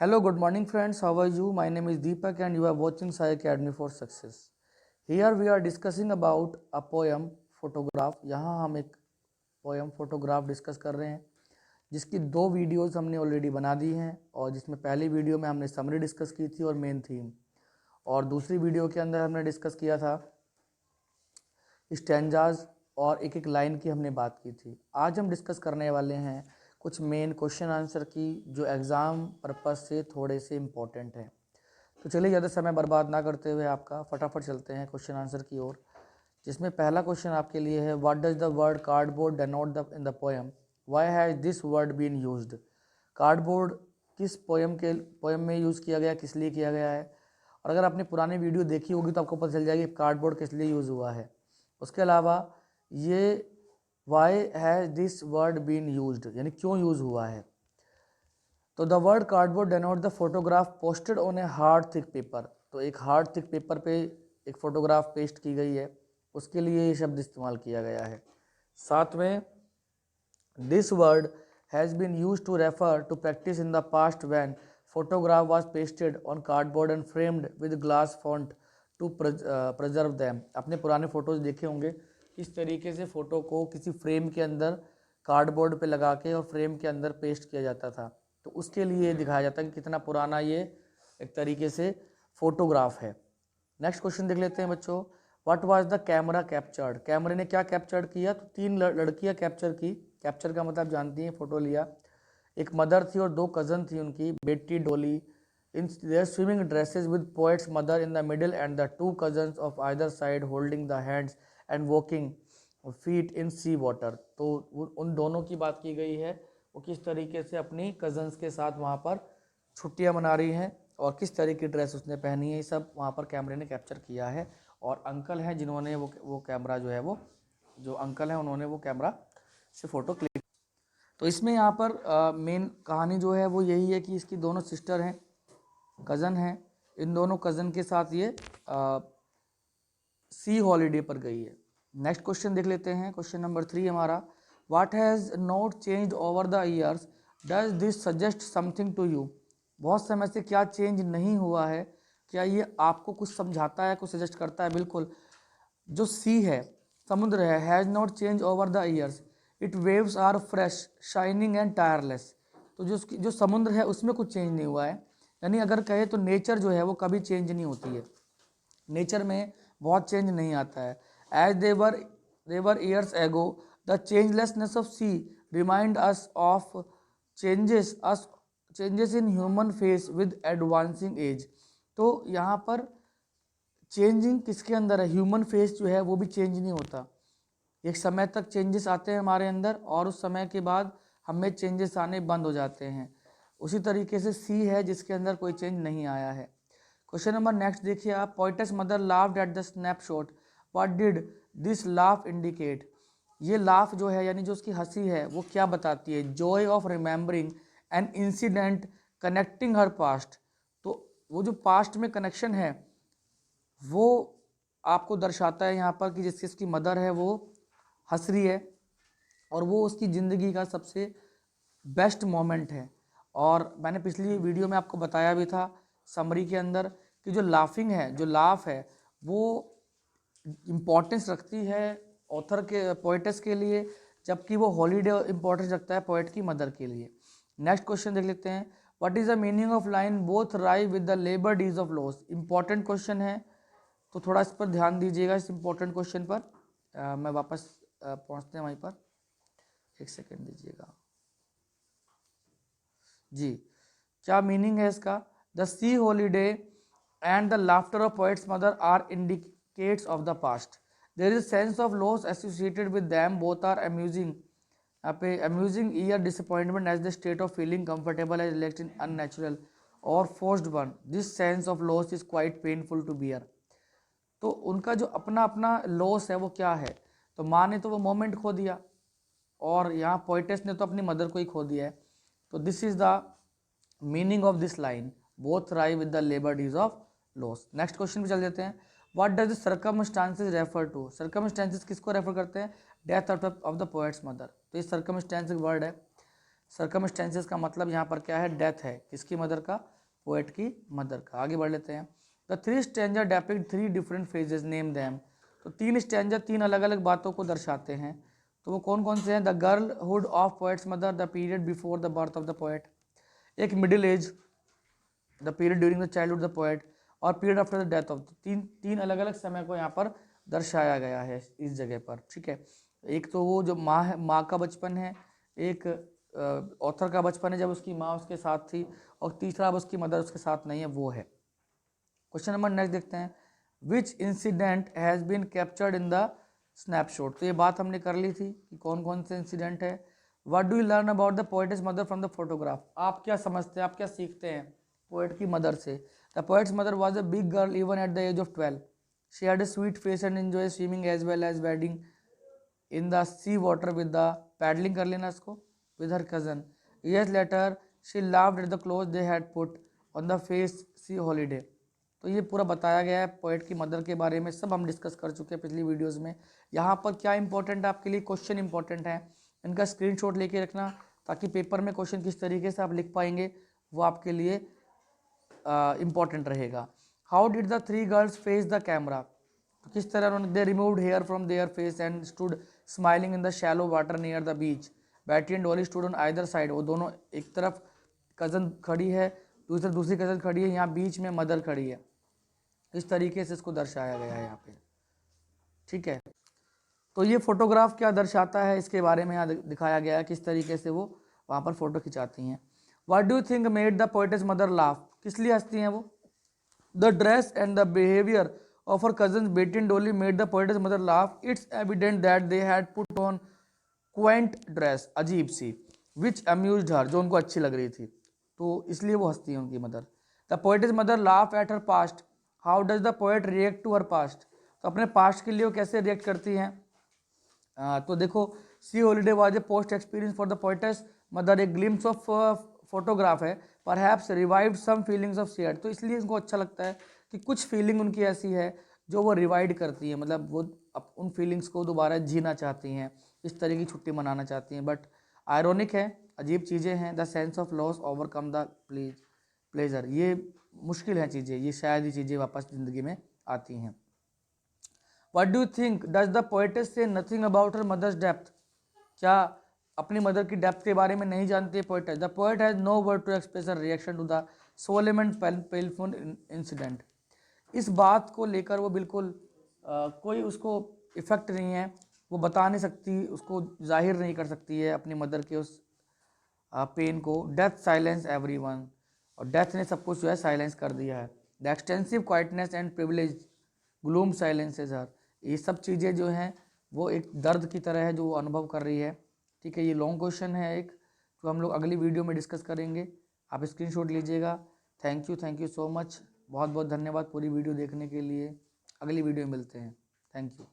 Hello, good morning, friends. How are you? My name is Deepak, and you are watching Sai Academy for Success. Here we are discussing about a poem, photograph. यहाँ हम एक poem photograph discuss कर रहे हैं जिसकी दो videos हमने already बना दी हैं और जिसमें पहली वीडियो में हमने समरी डिस्कस की थी और मेन थीम, और दूसरी वीडियो के अंदर हमने डिस्कस किया था स्टैंजाज और एक एक लाइन की हमने बात की थी। आज हम डिस्कस करने वाले हैं कुछ मेन क्वेश्चन आंसर की जो एग्ज़ाम पर्पस से थोड़े से इम्पोर्टेंट हैं। तो चलिए ज़्यादा समय बर्बाद ना करते हुए आपका फटाफट चलते हैं क्वेश्चन आंसर की ओर, जिसमें पहला क्वेश्चन आपके लिए है what does the word cardboard denote the in the poem, why has this word been used. Cardboard किस पोएम में यूज़ किया गया, किस लिए किया गया है, और अगर आपने पुरानी वीडियो देखी होगी तो आपको पता चल जाएगी कार्डबोर्ड किस लिए यूज़ हुआ है। उसके अलावा ये why has this word been used यानी क्यों यूज़ हुआ है। तो the word cardboard denote the photograph posted on a hard thick paper, तो एक हार्ड थिक पेपर पे एक फोटोग्राफ पेस्ट की गई है, उसके लिए ये शब्द इस्तेमाल किया गया है। साथ में this word has been use to refer to practice in the past when photograph was pasted on cardboard and framed with glass font to preserve them. अपने पुराने फ़ोटोज़ देखे होंगे किस तरीके से फ़ोटो को किसी फ्रेम के अंदर कार्डबोर्ड पे लगा के और फ्रेम के अंदर पेस्ट किया जाता था, तो उसके लिए दिखाया जाता है कि कितना पुराना ये एक तरीके से फ़ोटोग्राफ है। नेक्स्ट क्वेश्चन देख लेते हैं बच्चों, what was the camera captured, कैमरे ने क्या कैप्चर्ड किया। तो तीन लड़कियां कैप्चर की। कैप्चर का मतलब जानती हैं, फ़ोटो लिया। एक मदर थी और दो कज़न थी उनकी, Betty Dolly in their swimming dresses with poet's mother in the middle and the two cousins of either side holding the hands and walking feet in sea water. तो उन दोनों की बात की गई है, वो किस तरीके से अपनी कज़न्स के साथ वहाँ पर छुट्टियाँ मना रही हैं और किस तरह की ड्रेस उसने पहनी है, ये सब वहाँ पर कैमरे ने कैप्चर किया है। और अंकल हैं जिन्होंने वो कैमरा जो है वो जो अंकल हैं उन्होंने वो कैमरा से फ़ोटो क्लिक। तो इसमें यहाँ पर मेन कहानी जो है वो यही है कि इसकी दोनों सिस्टर हैं, कज़न हैं। इन दोनों कज़न के साथ ये सी हॉलीडे पर गई है। नेक्स्ट क्वेश्चन देख लेते हैं, क्वेश्चन नंबर 3 हमारा, what has not changed over the years, does this suggest something to you. बहुत समय से क्या चेंज नहीं हुआ है, क्या ये आपको कुछ समझाता है, कुछ सजेस्ट करता है। बिल्कुल, जो सी है, समुद्र है, has not change over the years, its waves are fresh shining and tireless. तो जो समुद्र है उसमें कुछ चेंज नहीं हुआ है, यानी अगर कहे तो नेचर जो है वो कभी चेंज नहीं होती है, नेचर में बहुत चेंज नहीं आता है। As they were years ago the changelessness of sea remind us of changes in human face with advancing age. तो यहाँ पर चेंजिंग किसके अंदर है, ह्यूमन फेस जो है वो भी चेंज नहीं होता। एक समय तक चेंजेस आते हैं हमारे अंदर और उस समय के बाद हमें चेंजेस आने बंद हो जाते हैं। उसी तरीके से सी है जिसके अंदर कोई चेंज नहीं आया है। क्वेश्चन नंबर नेक्स्ट देखिए आप, poet's mother laughed at the snapshot, what did this laugh indicate. ये लाफ जो है यानी जो उसकी हंसी है वो क्या बताती है, Joy of remembering an incident connecting her past. तो वो जो पास्ट में कनेक्शन है वो आपको दर्शाता है यहाँ पर कि जिसकी उसकी मदर है वो हंस रही है और वो उसकी ज़िंदगी का सबसे बेस्ट मोमेंट है। और मैंने पिछली वीडियो में आपको बताया भी था समरी के अंदर कि जो लाफिंग है, जो लाफ है, वो इम्पोर्टेंस रखती है ऑथर के, पोइटस के लिए, जबकि वो हॉलीडे इम्पोर्टेंस रखता है पोइट की मदर के लिए। नेक्स्ट क्वेश्चन देख लेते हैं, what is the meaning of line both rive with the laboured ease of loss. Important question है, तो थोड़ा इस पर ध्यान दीजिएगा, इस इंपॉर्टेंट क्वेश्चन पर। मैं वापस पहुंचते हैं वहीं पर, एक सेकेंड दीजिएगा जी। क्या मीनिंग है इसका, the sea holiday and the laughter of poet's mother are indicates of the past, there is sense of loss associated with them, both are amusing. यहाँ पे amusing year disappointment as the state of feeling comfortable as elect in unnatural और forced one, this sense of loss is quite painful to bear. तो उनका जो अपना अपना loss है वो क्या है, तो माँ ने तो वो मोमेंट खो दिया और यहाँ पोइटस ने तो अपनी मदर को ही खो दिया है। तो this is the meaning of this line, both rive with the laboured ease of loss. Next question पे चल देते हैं, what does the circumstances refer to. Circumstances किसको रेफर करते हैं, death of the poet's mother. तो ये सर्कमस्टांस वर्ड है, सर्कमस्टेंसेस का मतलब यहाँ पर क्या है, डेथ है, किसकी मदर का, पोएट की मदर का। आगे बढ़ लेते हैं। The 3 stanza depict 3 different phases, name them. तो 3 स्टैंजा 3 अलग अलग बातों को दर्शाते हैं, तो वो कौन कौन से हैं? The girlhood of poet's mother, the period before the birth of the poet, एक middle age, the period during the childhood the poet, और period after the death of. तीन अलग अलग समय को यहाँ पर दर्शाया गया है इस जगह पर, ठीक है। एक तो वो जो माँ है, माँ का बचपन है, एक ऑथर का बचपन है जब उसकी माँ उसके साथ थी, और तीसरा अब उसकी मदर उसके साथ नहीं है, वो है। क्वेश्चन नंबर नेक्स्ट देखते हैं। Which incident has been captured in the snapshot. तो ये बात हमने कर ली थी कि कौन कौन से इंसिडेंट है। What do you learn about the poet's mother from the photograph. आप क्या समझते हैं, आप क्या सीखते हैं पोएट की मदर से। The poet's mother was a big girl even at the age of 12। She had a sweet face and enjoy swimming as well as wading in the sea water with the, paddling कर लेना इसको, with her cousin. Years later, she laughed at the clothes they had put on the face sea holiday. तो ये पूरा बताया गया है poet की मदर के बारे में, सब हम डिस्कस कर चुके हैं पिछली वीडियोस में। यहाँ पर क्या इंपॉर्टेंट है आपके लिए, क्वेश्चन इंपॉर्टेंट है, इनका स्क्रीनशॉट लेके रखना ताकि पेपर में क्वेश्चन किस तरीके से आप लिख पाएंगे वो आपके लिए इम्पॉर्टेंट रहेगा। How did the 3 girls face the camera. तो किस तरह उन्होंने, they removed hair from their face and stood smiling in the shallow water near the beach. Betty and Dolly stood on either side. वो दोनों, एक तरफ cousin खड़ी है, दूसरी कज़न खड़ी है, यहाँ बीच में मदर खड़ी है। इस तरीके से इसको दर्शाया गया है यहाँ पे, ठीक है। तो ये फोटोग्राफ क्या दर्शाता है इसके बारे में यहाँ दिखाया गया है, किस तरीके से वो वहाँ पर फोटो खिंचाती हैं। What do you think made the poet's mother laugh. किस लिए हंसती हैं वो। The dress and the behaviour of her cousins Betty and Dolly made the poet's mother laugh. It's evident that they had put on quaint dress, अजीब सी, which amused her, जो उनको अच्छी लग रही थी, तो इसलिए वो हंसती है उनकी mother. The poet's mother laugh at her past. How does the poet react to her past? तो अपने पास्ट के लिए वो कैसे रिएक्ट करती हैं। तो देखो, see holiday was a post experience for the poetess mother, एक ग्लिम्स ऑफ फोटोग्राफ है, perhaps revived some feelings of share. तो इसलिए इनको अच्छा लगता है कि कुछ फीलिंग उनकी ऐसी है जो वो रिवाइड करती है, मतलब वो उन फीलिंग्स को दोबारा जीना चाहती हैं, इस तरह की छुट्टी मनाना चाहती हैं। बट आयरॉनिक है, अजीब चीज़ें हैं। The sense of loss overcome the pleasure, ये मुश्किल है चीज़ें, ये शायद ही चीज़ें वापस ज़िंदगी में आती हैं। What do you think? Does the poetess say nothing about her mother's depth? क्या अपनी मदर की डेप्थ के बारे में नहीं जानती है poetess. The poet has no word to express her reaction to the solemn and painful incident. इस बात को लेकर वो बिल्कुल कोई उसको इफेक्ट नहीं है, वो बता नहीं सकती, उसको जाहिर नहीं कर सकती है अपनी मदर के उस पेन को। डेथ साइलेंस एवरीवन, और डेथ ने सब कुछ जो है साइलेंस कर दिया है। The extensive quietness and prevailing gloom silences her, ये सब चीज़ें जो हैं वो एक दर्द की तरह है जो वो अनुभव कर रही है, ठीक है। ये लॉन्ग क्वेश्चन है एक, जो हम लोग अगली वीडियो में डिस्कस करेंगे, आप स्क्रीनशॉट लीजिएगा। थैंक यू सो मच, बहुत बहुत धन्यवाद पूरी वीडियो देखने के लिए। अगली वीडियो में मिलते हैं, थैंक यू।